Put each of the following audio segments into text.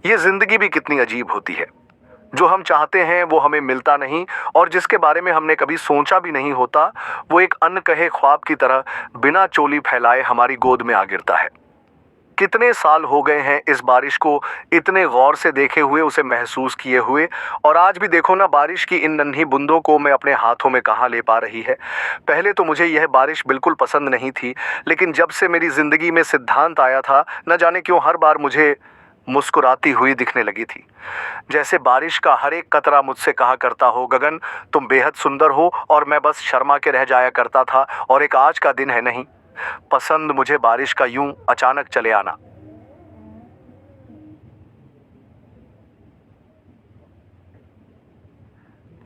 ये जिंदगी भी कितनी अजीब होती है। जो हम चाहते हैं वो हमें मिलता नहीं, और जिसके बारे में हमने कभी सोचा भी नहीं होता, वो एक अनकहे ख्वाब की तरह बिना चोली फैलाए हमारी गोद में आ गिरता है। कितने साल हो गए हैं इस बारिश को इतने गौर से देखे हुए, उसे महसूस किए हुए, और आज भी देखो ना, बारिश की इन नन्ही बूंदों को मैं अपने हाथों में कहाँ ले पा रही है। पहले तो मुझे यह बारिश बिल्कुल पसंद नहीं थी, लेकिन जब से मेरी जिंदगी में सिद्धांत आया था, न जाने क्यों हर बार मुझे मुस्कुराती हुई दिखने लगी थी। जैसे बारिश का हर एक कतरा मुझसे कहा करता हो, गगन तुम बेहद सुंदर हो, और मैं बस शर्मा के रह जाया करता था। और एक आज का दिन है, नहीं पसंद मुझे बारिश का यूं अचानक चले आना।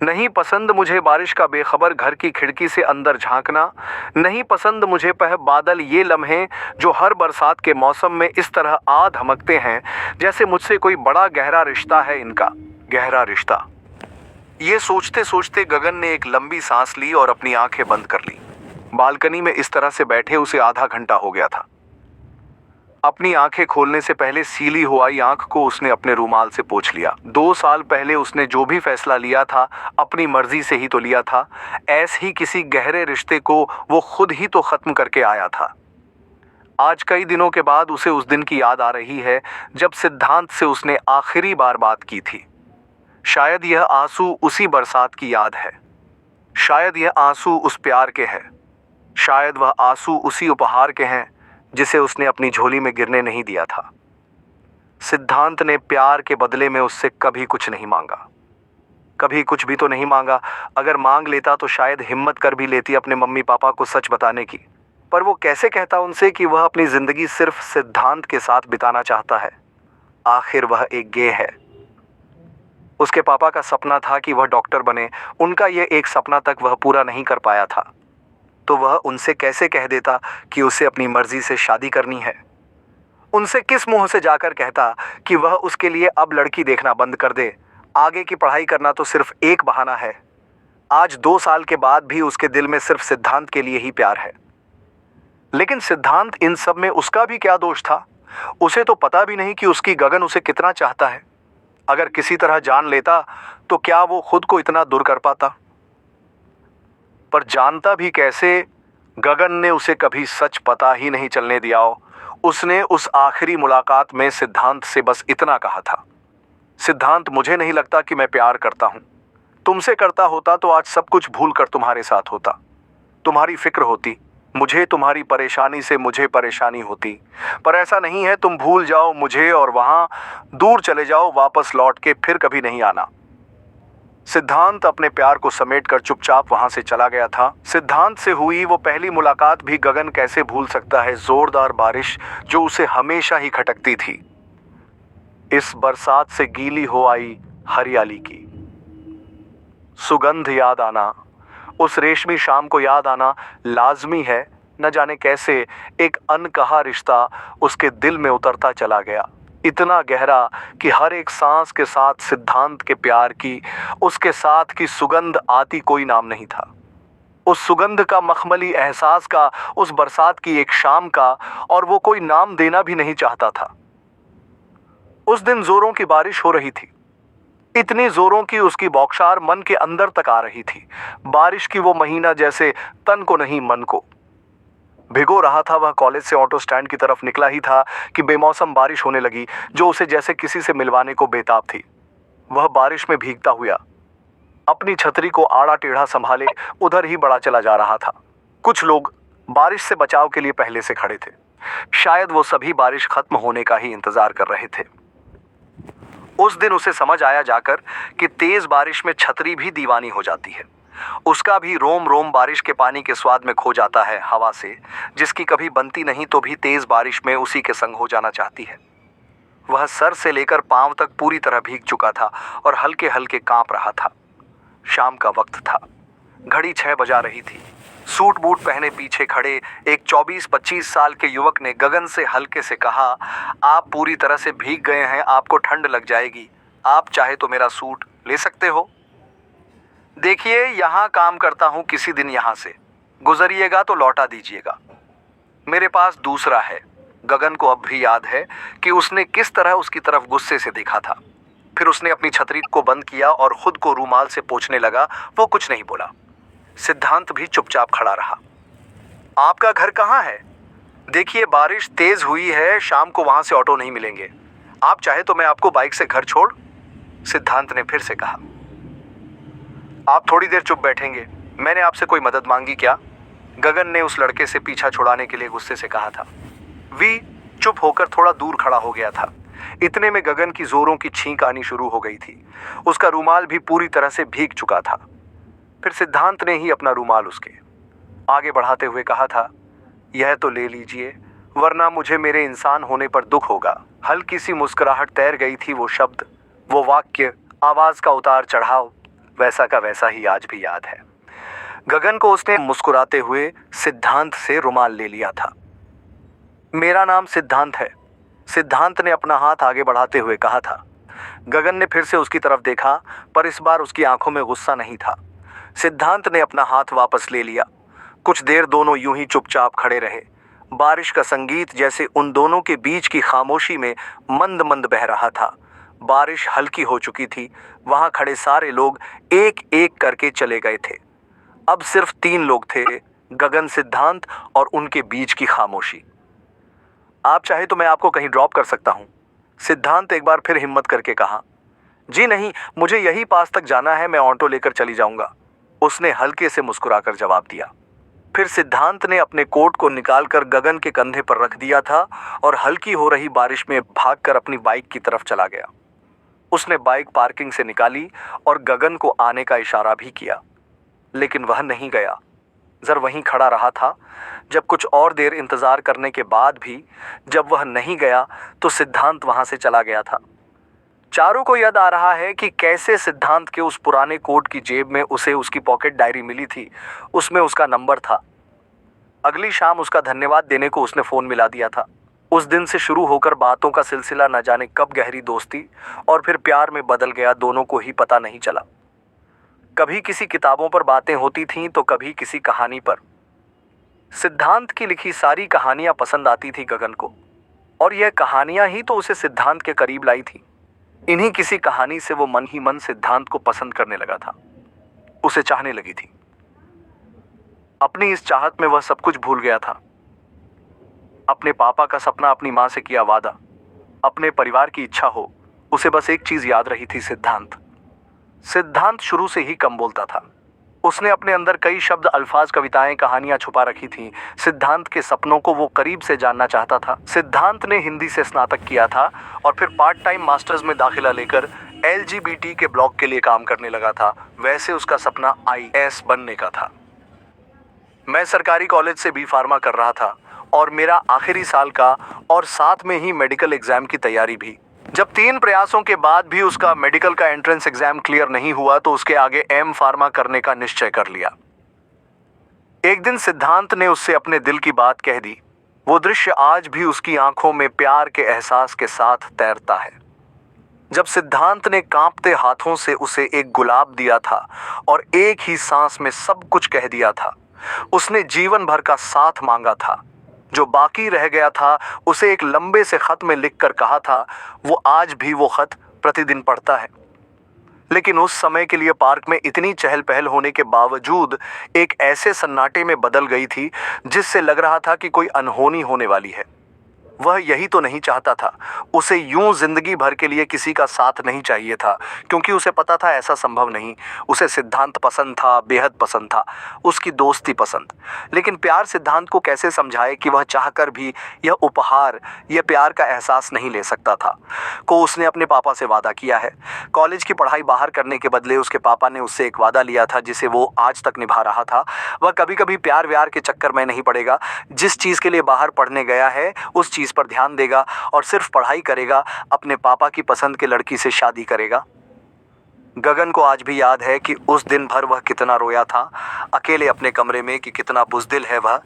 नहीं पसंद मुझे बारिश का बेखबर घर की खिड़की से अंदर झांकना। नहीं पसंद मुझे बादल, ये लम्हे जो हर बरसात के मौसम में इस तरह आ धमकते हैं जैसे मुझसे कोई बड़ा गहरा रिश्ता है इनका। गहरा रिश्ता, ये सोचते सोचते गगन ने एक लंबी सांस ली और अपनी आंखें बंद कर ली। बालकनी में इस तरह से बैठे उसे आधा घंटा हो गया था। अपनी आंखें खोलने से पहले सीली हुई आंख को उसने अपने रुमाल से पोंछ लिया। 2 साल पहले उसने जो भी फैसला लिया था, अपनी मर्जी से ही तो लिया था। ऐसे ही किसी गहरे रिश्ते को वो खुद ही तो खत्म करके आया था। आज कई दिनों के बाद उसे उस दिन की याद आ रही है जब सिद्धांत से उसने आखिरी बार बात की थी। शायद यह आंसू उसी बरसात की याद है। शायद यह आंसू उस प्यार के हैं। शायद वह आंसू उसी उपहार के हैं जिसे उसने अपनी झोली में गिरने नहीं दिया था। सिद्धांत ने प्यार के बदले में उससे कभी कुछ नहीं मांगा। कभी कुछ भी तो नहीं मांगा। अगर मांग लेता तो शायद हिम्मत कर भी लेती अपने मम्मी पापा को सच बताने की। पर वो कैसे कहता उनसे कि वह अपनी जिंदगी सिर्फ सिद्धांत के साथ बिताना चाहता है। आखिर वह एक गे है। उसके पापा का सपना था कि वह डॉक्टर बने। उनका यह एक सपना तक वह पूरा नहीं कर पाया था, तो वह उनसे कैसे कह देता कि उसे अपनी मर्जी से शादी करनी है। उनसे किस मुंह से जाकर कहता कि वह उसके लिए अब लड़की देखना बंद कर दे। आगे की पढ़ाई करना तो सिर्फ एक बहाना है। आज 2 साल के बाद भी उसके दिल में सिर्फ सिद्धांत के लिए ही प्यार है। लेकिन सिद्धांत, इन सब में उसका भी क्या दोष था। उसे तो पता भी नहीं कि उसकी गगन उसे कितना चाहता है। अगर किसी तरह जान लेता तो क्या वो खुद को इतना दूर कर पाता। पर जानता भी कैसे। गगन ने उसे कभी सच पता ही नहीं चलने दिया। उसने उस आखिरी मुलाकात में सिद्धांत से बस इतना कहा था, सिद्धांत मुझे नहीं लगता कि मैं प्यार करता हूं। तुमसे करता होता तो आज सब कुछ भूल कर तुम्हारे साथ होता। तुम्हारी फिक्र होती मुझे, तुम्हारी परेशानी से मुझे परेशानी होती। पर ऐसा नहीं है, तुम भूल जाओ मुझे और वहां दूर चले जाओ, वापस लौट के फिर कभी नहीं आना। सिद्धांत अपने प्यार को समेटकर चुपचाप वहां से चला गया था। सिद्धांत से हुई वो पहली मुलाकात भी गगन कैसे भूल सकता है। जोरदार बारिश जो उसे हमेशा ही खटकती थी, इस बरसात से गीली हो आई हरियाली की सुगंध याद आना, उस रेशमी शाम को याद आना लाजमी है। न जाने कैसे एक अनकहा रिश्ता उसके दिल में उतरता चला गया, इतना गहरा कि हर एक सांस के साथ सिद्धांत के प्यार की, उसके साथ की सुगंध आती कोई नाम नहीं था। उस सुगंध का, मखमली एहसास का, उस बरसात की एक शाम का, और वो कोई नाम देना भी नहीं चाहता था। उस दिन जोरों की बारिश हो रही थी, इतनी जोरों की उसकी बौछार मन के अंदर तक आ रही थी। बारिश की वो महीना जैसे तन को नहीं मन को भिगो रहा था। वह कॉलेज से ऑटो स्टैंड की तरफ निकला ही था कि बेमौसम बारिश होने लगी जो उसे जैसे किसी से मिलवाने को बेताब थी। वह बारिश में भीगता हुआ अपनी छतरी को आड़ा टेढ़ा संभाले उधर ही बढ़ा चला जा रहा था। कुछ लोग बारिश से बचाव के लिए पहले से खड़े थे। शायद वो सभी बारिश खत्म होने का ही इंतजार कर रहे थे। उस दिन उसे समझ आया जाकर कि तेज बारिश में छतरी भी दीवानी हो जाती है। उसका भी रोम रोम बारिश के पानी के स्वाद में खो जाता है, हवा से जिसकी कभी बनती नहीं तो भी तेज बारिश में उसी के संग हो जाना चाहती है। वह सर से लेकर पांव तक पूरी तरह भीग चुका था और हल्के हल्के कांप रहा था। शाम का वक्त था, घड़ी 6 बजा रही थी। सूट बूट पहने पीछे खड़े एक 24-25 साल के युवक ने गगन से हल्के से कहा, आप पूरी तरह से भीग गए हैं, आपको ठंड लग जाएगी, आप चाहे तो मेरा सूट ले सकते हो। देखिए, यहाँ काम करता हूँ, किसी दिन यहाँ से गुजरिएगा तो लौटा दीजिएगा, मेरे पास दूसरा है। गगन को अब भी याद है कि उसने किस तरह उसकी तरफ गुस्से से देखा था। फिर उसने अपनी छतरी को बंद किया और खुद को रूमाल से पोंछने लगा। वो कुछ नहीं बोला। सिद्धांत भी चुपचाप खड़ा रहा। आपका घर कहाँ है? देखिए, बारिश तेज हुई है, शाम को वहां से ऑटो नहीं मिलेंगे। आप चाहे तो मैं आपको बाइक से घर छोड़। सिद्धांत ने फिर से कहा। आप थोड़ी देर चुप बैठेंगे? मैंने आपसे कोई मदद मांगी क्या? गगन ने उस लड़के से पीछा छुड़ाने के लिए गुस्से से कहा था। वी चुप होकर थोड़ा दूर खड़ा हो गया था। इतने में गगन की जोरों की छींक आनी शुरू हो गई थी। उसका रूमाल भी पूरी तरह से भीग चुका था। फिर सिद्धांत ने ही अपना रूमाल उसके आगे बढ़ाते हुए कहा था, यह तो ले लीजिए, वरना मुझे मेरे इंसान होने पर दुख होगा। हल्की सी मुस्कुराहट तैर गई थी। वो शब्द, वो वाक्य, आवाज का उतार चढ़ाव वैसा का वैसा ही आज भी याद है। गगन को उसने मुस्कुराते हुए सिद्धांत से रुमाल ले लिया था। मेरा नाम सिद्धांत है, सिद्धांत ने अपना हाथ आगे बढ़ाते हुए कहा था। गगन ने फिर से उसकी तरफ देखा, पर इस बार उसकी आंखों में गुस्सा नहीं था। सिद्धांत ने अपना हाथ वापस ले लिया। कुछ देर दोनों यूं ही चुपचाप खड़े रहे। बारिश का संगीत जैसे उन दोनों के बीच की खामोशी में मंद मंद बह रहा था। बारिश हल्की हो चुकी थी। वहां खड़े सारे लोग एक एक करके चले गए थे। अब सिर्फ 3 लोग थे, गगन, सिद्धांत और उनके बीच की खामोशी। आप चाहे तो मैं आपको कहीं ड्रॉप कर सकता हूं, सिद्धांत एक बार फिर हिम्मत करके कहा। जी नहीं, मुझे यही पास तक जाना है, मैं ऑटो लेकर चली जाऊंगा, उसने हल्के से मुस्कुराकर जवाब दिया। फिर सिद्धांत ने अपने कोट को निकालकर गगन के कंधे पर रख दिया था और हल्की हो रही बारिश में भागकर अपनी बाइक की तरफ चला गया। उसने बाइक पार्किंग से निकाली और गगन को आने का इशारा भी किया, लेकिन वह नहीं गया। जर वहीं खड़ा रहा था। जब कुछ और देर इंतजार करने के बाद भी जब वह नहीं गया तो सिद्धांत वहां से चला गया था। चारों को याद आ रहा है कि कैसे सिद्धांत के उस पुराने कोट की जेब में उसे उसकी पॉकेट डायरी मिली थी। उसमें उसका नंबर था। अगली शाम उसका धन्यवाद देने को उसने फोन मिला दिया था। उस दिन से शुरू होकर बातों का सिलसिला न जाने कब गहरी दोस्ती और फिर प्यार में बदल गया, दोनों को ही पता नहीं चला। कभी किसी किताबों पर बातें होती थीं तो कभी किसी कहानी पर। सिद्धांत की लिखी सारी कहानियां पसंद आती थी गगन को, और यह कहानियां ही तो उसे सिद्धांत के करीब लाई थी। इन्हीं किसी कहानी से वो मन ही मन सिद्धांत को पसंद करने लगा था, उसे चाहने लगी थी। अपनी इस चाहत में वह सब कुछ भूल गया था। अपने पापा का सपना, अपनी मां से किया वादा, अपने परिवार की इच्छा हो, उसे बस एक चीज याद रही थी, सिद्धांत। सिद्धांत शुरू से ही कम बोलता था। उसने अपने अंदर कई शब्द, अल्फाज, कविताएं, कहानियां छुपा रखी थीं। सिद्धांत के सपनों को वो करीब से जानना चाहता था। सिद्धांत ने हिंदी से स्नातक किया था और फिर पार्ट टाइम मास्टर्स में दाखिला लेकर LGBT के ब्लॉग के लिए काम करने लगा था। वैसे उसका सपना IAS बनने का था। मैं सरकारी कॉलेज से B फार्मा कर रहा था और मेरा आखिरी साल का और साथ में ही मेडिकल एग्जाम की तैयारी भी। जब 3 प्रयासों के बाद भी उसका मेडिकल का एंट्रेंस एग्जाम क्लियर नहीं हुआ तो उसके आगे M फार्मा करने का निश्चय कर लिया। एक दिन सिद्धांत ने उससे अपने दिल की बात कह दी। वो दृश्य आज भी उसकी आंखों में प्यार के एहसास के साथ तैरता है। जब सिद्धांत ने कांपते हाथों से उसे एक गुलाब दिया था और एक ही सांस में सब कुछ कह दिया था। उसने जीवन भर का साथ मांगा था। जो बाकी रह गया था उसे एक लंबे से खत में लिखकर कहा था। वो आज भी वो खत प्रतिदिन पढ़ता है। लेकिन उस समय के लिए पार्क में इतनी चहल पहल होने के बावजूद एक ऐसे सन्नाटे में बदल गई थी जिससे लग रहा था कि कोई अनहोनी होने वाली है। वह यही तो नहीं चाहता था। उसे यूं जिंदगी भर के लिए किसी का साथ नहीं चाहिए था, क्योंकि उसे पता था ऐसा संभव नहीं। उसे सिद्धांत पसंद था, बेहद पसंद था, उसकी दोस्ती पसंद। लेकिन प्यार सिद्धांत को कैसे समझाए कि वह चाहकर भी यह उपहार, यह प्यार का एहसास नहीं ले सकता था। को उसने अपने पापा से वादा किया है। कॉलेज की पढ़ाई बाहर करने के बदले उसके पापा ने उससे एक वादा लिया था जिसे वो आज तक निभा रहा था। वह कभी कभी प्यार व्यार के चक्कर में नहीं पड़ेगा। जिस चीज़ के लिए बाहर पढ़ने गया है उस चीज़ पर ध्यान देगा और सिर्फ पढ़ाई करेगा। अपने पापा की पसंद की लड़की से शादी करेगा। गगन को आज भी याद है कि उस दिन भर वह कितना रोया था अकेले अपने कमरे में, कि कितना बुज़दिल है वह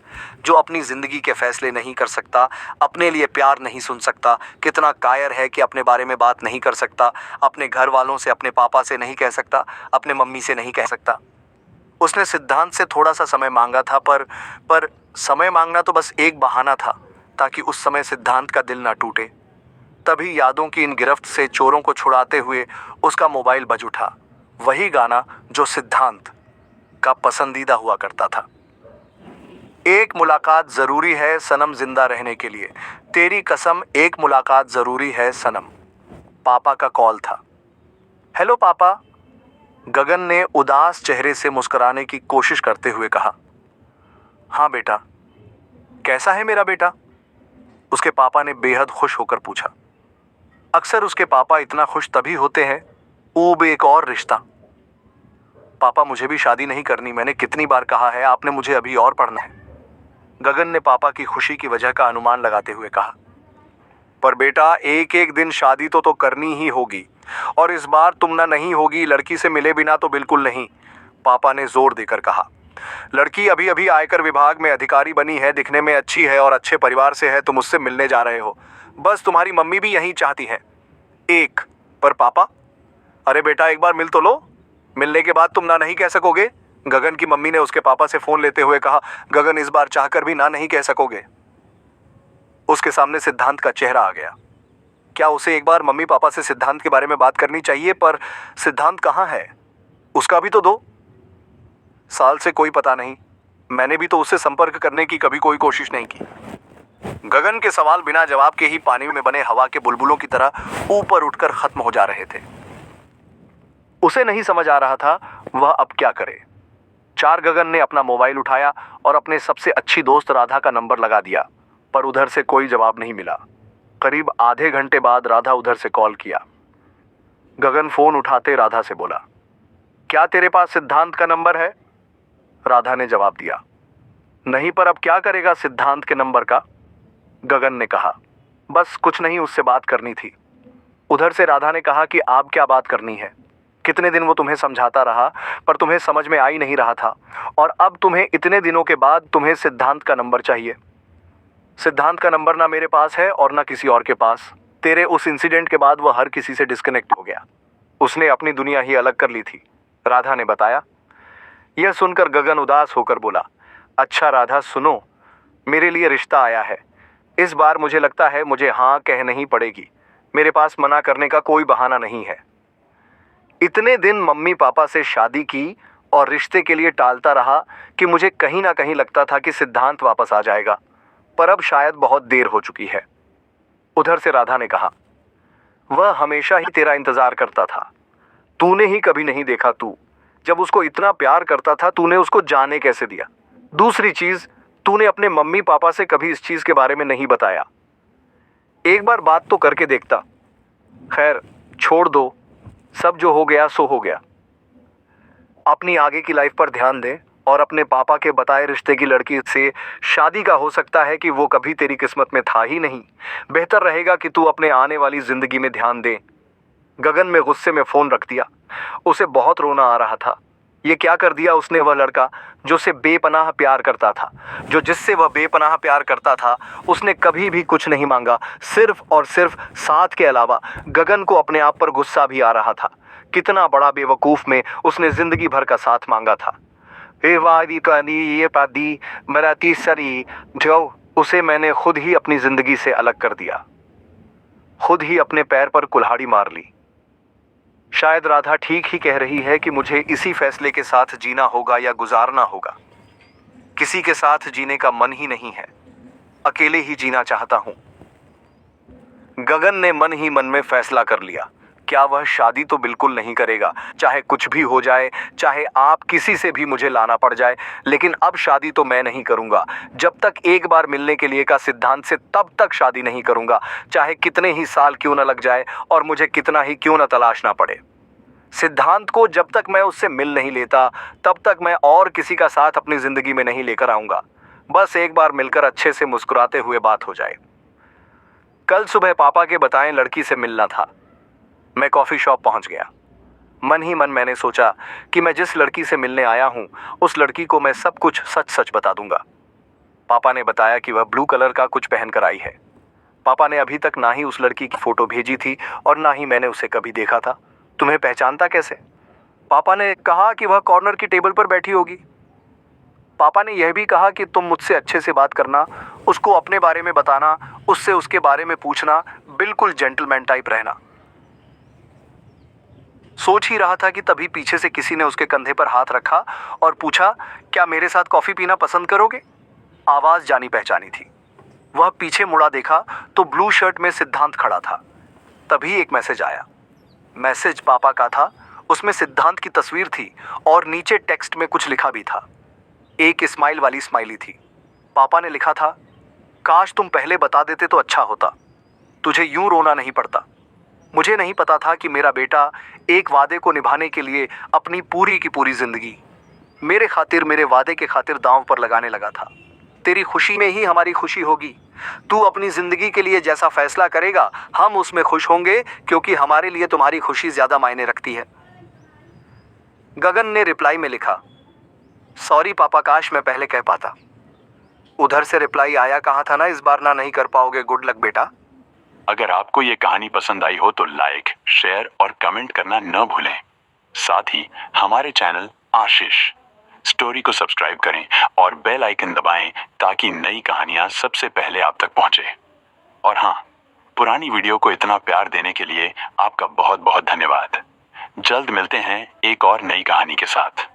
जो अपनी ज़िंदगी के फैसले नहीं कर सकता, अपने लिए प्यार नहीं सुन सकता। कितना कायर है कि अपने बारे में बात नहीं कर सकता, अपने घर वालों से, अपने पापा से नहीं कह सकता, अपने मम्मी से नहीं कह सकता। उसने सिद्धांत से थोड़ा सा समय मांगा था, पर समय मांगना तो बस एक बहाना था। ताकि उस समय सिद्धांत का दिल ना टूटे। तभी यादों की इन गिरफ्त से चोरों को छुड़ाते हुए उसका मोबाइल बज उठा। वही गाना जो सिद्धांत का पसंदीदा हुआ करता था। एक मुलाकात जरूरी है सनम जिंदा रहने के लिए, तेरी कसम एक मुलाकात जरूरी है सनम। पापा का कॉल था। हेलो पापा, गगन ने उदास चेहरे से मुस्कुराने की कोशिश करते हुए कहा। हाँ बेटा, कैसा है मेरा बेटा? उसके पापा ने बेहद खुश होकर पूछा। अक्सर उसके पापा इतना खुश तभी होते हैं, ऊब एक और रिश्ता। पापा मुझे भी शादी नहीं करनी, मैंने कितनी बार कहा है, आपने मुझे अभी और पढ़ना है। गगन ने पापा की खुशी की वजह का अनुमान लगाते हुए कहा। पर बेटा एक एक दिन शादी तो करनी ही होगी, और इस बार तुम ना नहीं होगी, लड़की से मिले बिना तो बिल्कुल नहीं, पापा ने जोर देकर कहा। लड़की अभी अभी आयकर विभाग में अधिकारी बनी है, दिखने में अच्छी है और अच्छे परिवार से है, तुम उससे मिलने जा रहे हो। बस तुम्हारी मम्मी भी यही चाहती है। एक पर पापा, अरे बेटा एक बार मिल तो लो, मिलने के बाद तुम ना नहीं कह सकोगे, गगन की मम्मी ने उसके पापा से फोन लेते हुए कहा। गगन इस बार चाहकर भी ना नहीं कह सकोगे। उसके सामने सिद्धांत का चेहरा आ गया। क्या उसे एक बार मम्मी पापा से सिद्धांत के बारे में बात करनी चाहिए, पर सिद्धांत कहाँ है? उसका भी तो 2 साल से कोई पता नहीं, मैंने भी तो उससे संपर्क करने की कभी कोई कोशिश नहीं की। गगन के सवाल बिना जवाब के ही पानी में बने हवा के बुलबुलों की तरह ऊपर उठकर खत्म हो जा रहे थे। उसे नहीं समझ आ रहा था वह अब क्या करे। गगन ने अपना मोबाइल उठाया और अपने सबसे अच्छी दोस्त राधा का नंबर लगा दिया, पर उधर से कोई जवाब नहीं मिला। करीब आधे घंटे बाद राधा उधर से कॉल किया। गगन फोन उठाते राधा से बोला, क्या तेरे पास सिद्धांत का नंबर है? राधा ने जवाब दिया, नहीं, पर अब क्या करेगा सिद्धांत के नंबर का? गगन ने कहा, बस कुछ नहीं, उससे बात करनी थी। उधर से राधा ने कहा कि आप क्या बात करनी है? कितने दिन वो तुम्हें समझाता रहा, पर तुम्हें समझ में आ ही नहीं रहा था, और अब तुम्हें इतने दिनों के बाद तुम्हें सिद्धांत का नंबर चाहिए। सिद्धांत का नंबर ना मेरे पास है और ना किसी और के पास। तेरे उस इंसिडेंट के बाद वह हर किसी से डिस्कनेक्ट हो गया, उसने अपनी दुनिया ही अलग कर ली थी, राधा ने बताया। यह सुनकर गगन उदास होकर बोला, अच्छा राधा सुनो, मेरे लिए रिश्ता आया है। इस बार मुझे लगता है मुझे हाँ कहनी ही पड़ेगी, मेरे पास मना करने का कोई बहाना नहीं है। इतने दिन मम्मी पापा से शादी की और रिश्ते के लिए टालता रहा कि मुझे कहीं ना कहीं लगता था कि सिद्धांत वापस आ जाएगा, पर अब शायद बहुत देर हो चुकी है। उधर से राधा ने कहा, वह हमेशा ही तेरा इंतजार करता था, तूने ही कभी नहीं देखा। तू जब उसको इतना प्यार करता था, तूने उसको जाने कैसे दिया? दूसरी चीज, तूने अपने मम्मी पापा से कभी इस चीज के बारे में नहीं बताया। एक बार बात तो करके देखता। खैर छोड़ दो, सब जो हो गया सो हो गया। अपनी आगे की लाइफ पर ध्यान दे और अपने पापा के बताए रिश्ते की लड़की से शादी का हो सकता है कि वो कभी तेरी किस्मत में था ही नहीं। बेहतर रहेगा कि तू अपने आने वाली जिंदगी में ध्यान दे। गगन में गुस्से में फोन रख दिया। उसे बहुत रोना आ रहा था। ये क्या कर दिया उसने? वह लड़का जो उसे बेपनाह प्यार करता था, जिससे वह बेपनाह प्यार करता था, उसने कभी भी कुछ नहीं मांगा, सिर्फ और सिर्फ साथ के अलावा। गगन को अपने आप पर गुस्सा भी आ रहा था। कितना बड़ा बेवकूफ में उसने जिंदगी भर का साथ मांगा था। ये पादी मेरा तीसरी जो उसे मैंने खुद ही अपनी जिंदगी से अलग कर दिया, खुद ही अपने पैर पर कुल्हाड़ी मार ली। शायद राधा ठीक ही कह रही है कि मुझे इसी फैसले के साथ जीना होगा या गुजारना होगा। किसी के साथ जीने का मन ही नहीं है, अकेले ही जीना चाहता हूं। गगन ने मन ही मन में फैसला कर लिया। क्या वह शादी तो बिल्कुल नहीं करेगा, चाहे कुछ भी हो जाए, चाहे आप किसी से भी मुझे लाना पड़ जाए, लेकिन अब शादी तो मैं नहीं करूंगा। जब तक एक बार मिलने के लिए का सिद्धांत से, तब तक शादी नहीं करूंगा, चाहे कितने ही साल क्यों न लग जाए और मुझे कितना ही क्यों न तलाशना पड़े। सिद्धांत को जब तक मैं उससे मिल नहीं लेता, तब तक मैं और किसी का साथ अपनी जिंदगी में नहीं लेकर आऊंगा। बस एक बार मिलकर अच्छे से मुस्कुराते हुए बात हो जाए। कल सुबह पापा के बताएं लड़की से मिलना था। मैं कॉफ़ी शॉप पहुंच गया। मन ही मन मैंने सोचा कि मैं जिस लड़की से मिलने आया हूं, उस लड़की को मैं सब कुछ सच सच बता दूंगा। पापा ने बताया कि वह ब्लू कलर का कुछ पहन कर आई है। पापा ने अभी तक ना ही उस लड़की की फ़ोटो भेजी थी और ना ही मैंने उसे कभी देखा था। तुम्हें पहचानता कैसे? पापा ने कहा कि वह कॉर्नर की टेबल पर बैठी होगी। पापा ने यह भी कहा कि तुम मुझसे अच्छे से बात करना, उसको अपने बारे में बताना, उससे उसके बारे में पूछना, बिल्कुल जेंटलमैन टाइप रहना। सोच ही रहा था कि तभी पीछे से किसी ने उसके कंधे पर हाथ रखा और पूछा, क्या मेरे साथ कॉफी पीना पसंद करोगे? आवाज जानी पहचानी थी। वह पीछे मुड़ा देखा तो ब्लू शर्ट में सिद्धांत खड़ा था। तभी एक मैसेज आया। मैसेज पापा का था। उसमें सिद्धांत की तस्वीर थी और नीचे टेक्स्ट में कुछ लिखा भी था। एक स्माइल वाली स्माइली थी। पापा ने लिखा था, काश तुम पहले बता देते तो अच्छा होता, तुझे यूं रोना नहीं पड़ता। मुझे नहीं पता था कि मेरा बेटा एक वादे को निभाने के लिए अपनी पूरी की पूरी जिंदगी मेरे खातिर, मेरे वादे के खातिर दांव पर लगाने लगा था। तेरी खुशी में ही हमारी खुशी होगी। तू अपनी जिंदगी के लिए जैसा फैसला करेगा हम उसमें खुश होंगे, क्योंकि हमारे लिए तुम्हारी खुशी ज्यादा मायने रखती है। गगन ने रिप्लाई में लिखा, सॉरी पापा, काश मैं पहले कह पाता। उधर से रिप्लाई आया, कहा था ना इस बार ना नहीं कर पाओगे, गुड लक बेटा। अगर आपको ये कहानी पसंद आई हो तो लाइक, शेयर और कमेंट करना न भूलें। साथ ही हमारे चैनल आशीष स्टोरी को सब्सक्राइब करें और बेल आइकन दबाएं ताकि नई कहानियां सबसे पहले आप तक पहुंचे। और हाँ, पुरानी वीडियो को इतना प्यार देने के लिए आपका बहुत बहुत धन्यवाद। जल्द मिलते हैं एक और नई कहानी के साथ।